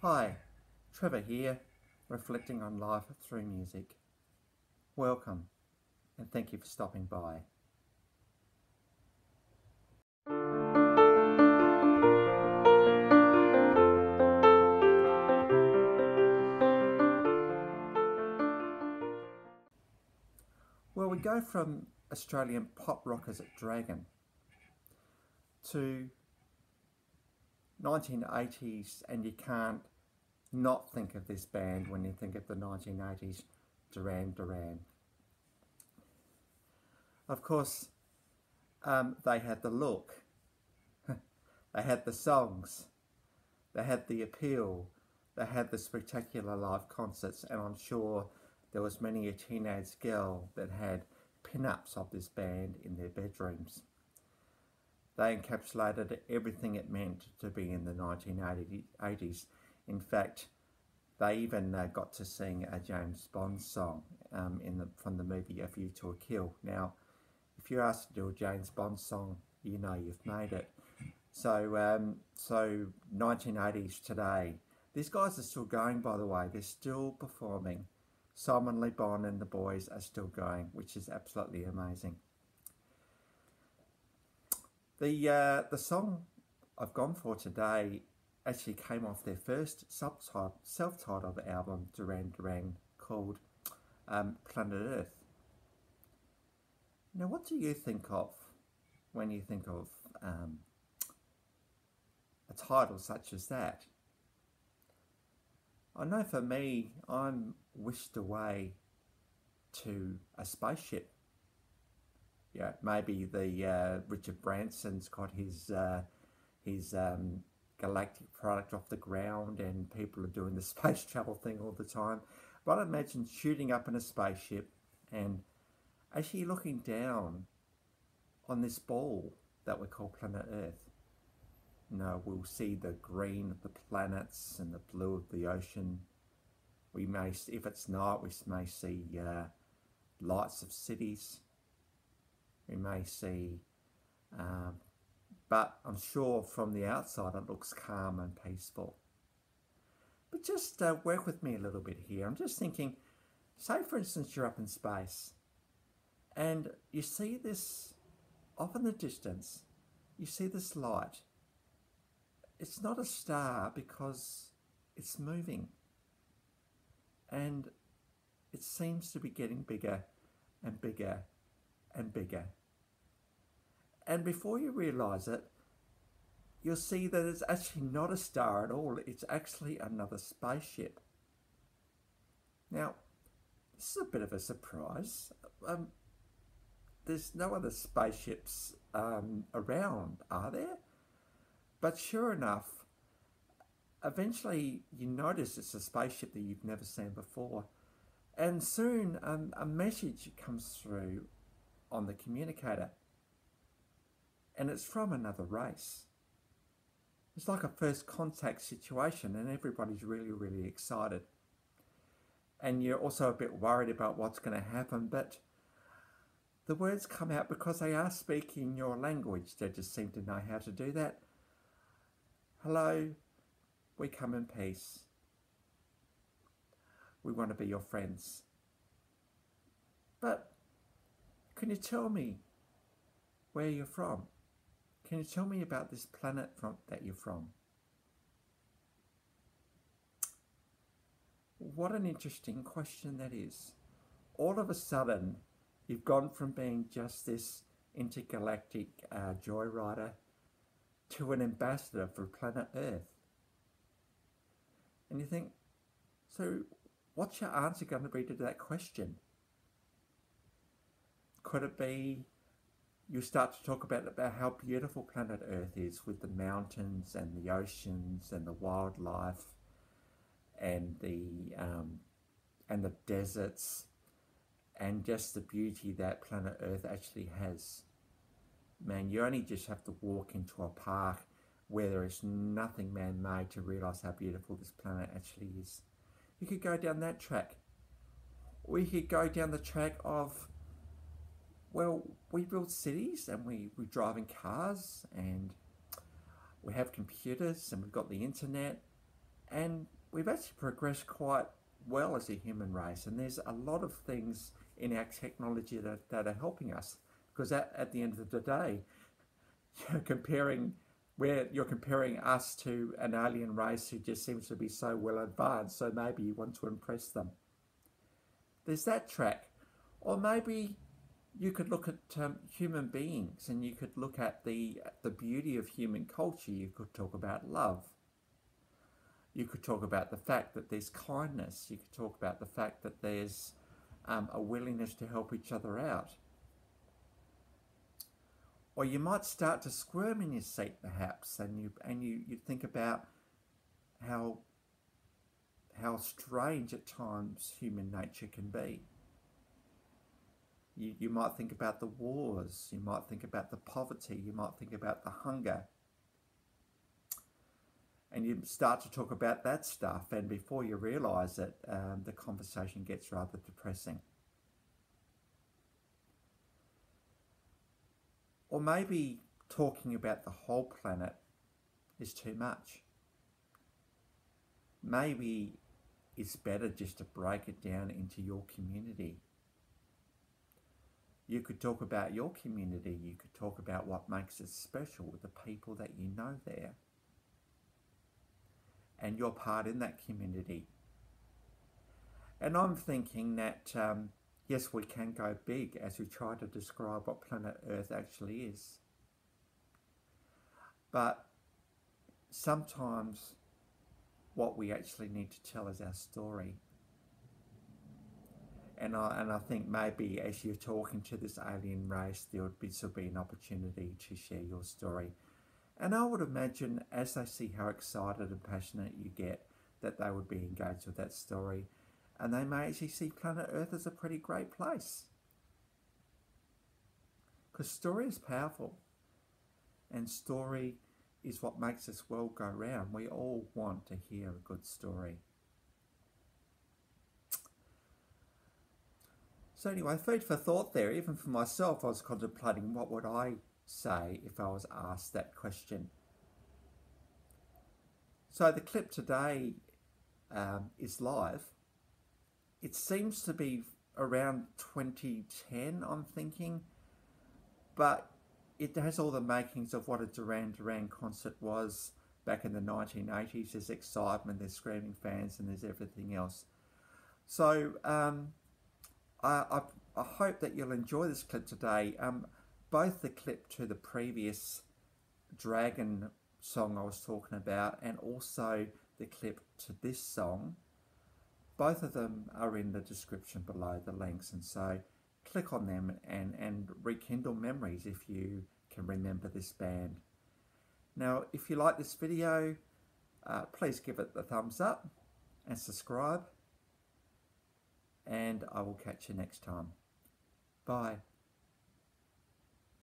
Hi, Trevor here, reflecting on life through music. Welcome, and thank you for stopping by. Well, we go from Australian pop rockers at Dragon to 1980s, and you can't not think of this band when you think of the 1980s Duran Duran. Of course, they had the look, they had the songs, they had the appeal, they had the spectacular live concerts, and I'm sure there was many a teenage girl that had pin-ups of this band in their bedrooms. They encapsulated everything it meant to be in the 1980s. In fact, they even got to sing a James Bond song from the movie A View to a Kill. Now, if you're asked to do a James Bond song, you know you've made it. So 1980s today. These guys are still going, by the way. They're still performing. Simon Le Bon and the boys are still going, which is absolutely amazing. The song I've gone for today actually came off their first self-titled album, Duran Duran, called Planet Earth. Now, what do you think of when you think of a title such as that? I know for me, I'm whisked away to a spaceship. Yeah, maybe the Richard Branson's got his galactic product off the ground, and people are doing the space travel thing all the time. But I imagine shooting up in a spaceship and actually looking down on this ball that we call planet Earth. We'll see the green of the planets and the blue of the ocean. We may, if it's night, we may see lights of cities. We may see, but I'm sure from the outside it looks calm and peaceful. But just work with me a little bit here. I'm just thinking, say for instance you're up in space and you see this, off in the distance, you see this light. It's not a star because it's moving, and it seems to be getting bigger and bigger and bigger. And before you realise it, you'll see that it's actually not a star at all. It's actually another spaceship. Now, this is a bit of a surprise. There's no other spaceships around, are there? But sure enough, eventually you notice it's a spaceship that you've never seen before. And soon a message comes through on the communicator. And it's from another race. It's like a first contact situation, and everybody's really, really excited. And you're also a bit worried about what's going to happen, but the words come out because they are speaking your language. They just seem to know how to do that. Hello, we come in peace. We want to be your friends. But can you tell me where you're from? Can you tell me about this planet that you're from? What an interesting question that is. All of a sudden, you've gone from being just this intergalactic joyrider to an ambassador for planet Earth. And you think, so what's your answer going to be to that question? Could it be you start to talk about how beautiful planet Earth is, with the mountains and the oceans and the wildlife and the deserts, and just the beauty that planet Earth actually has. Man, you only just have to walk into a park where there is nothing man-made to realise how beautiful this planet actually is. You could go down that track. Or you could go down the track of, well, we build cities and we drive in cars and we have computers and we've got the internet, And we've actually progressed quite well as a human race, and there's a lot of things in our technology that are helping us, because at the end of the day, you're comparing you're comparing us to an alien race who just seems to be so well advanced, so maybe you want to impress them. There's that track. Or maybe you could look at human beings, and you could look at the beauty of human culture. You could talk about love. You could talk about the fact that there's kindness. You could talk about the fact that there's a willingness to help each other out. Or you might start to squirm in your seat, perhaps, and you think about how strange at times human nature can be. You might think about the wars. You might think about the poverty. You might think about the hunger. And you start to talk about that stuff, and before you realise it, the conversation gets rather depressing. Or maybe talking about the whole planet is too much. Maybe it's better just to break it down into your community. You could talk about your community. You could talk about what makes it special with the people that you know there, and your part in that community. And I'm thinking that yes, we can go big as we try to describe what planet Earth actually is. But sometimes what we actually need to tell is our story. And I think maybe as you're talking to this alien race, there would be an opportunity to share your story. And I would imagine, as they see how excited and passionate you get, that they would be engaged with that story. And they may actually see planet Earth as a pretty great place. Because story is powerful. And story is what makes this world go round. We all want to hear a good story. So anyway, food for thought there. Even for myself, I was contemplating what would I say if I was asked that question. So the clip today is live. It seems to be around 2010, I'm thinking, but it has all the makings of what a Duran Duran concert was back in the 1980s. There's excitement, there's screaming fans, and there's everything else. So I hope that you'll enjoy this clip today. Both the clip to the previous Dragon song I was talking about, and also the clip to this song, both of them are in the description below, the links, and so click on them and rekindle memories if you can remember this band. Now, if you like this video, please give it the thumbs up and subscribe, and I will catch you next time. Bye.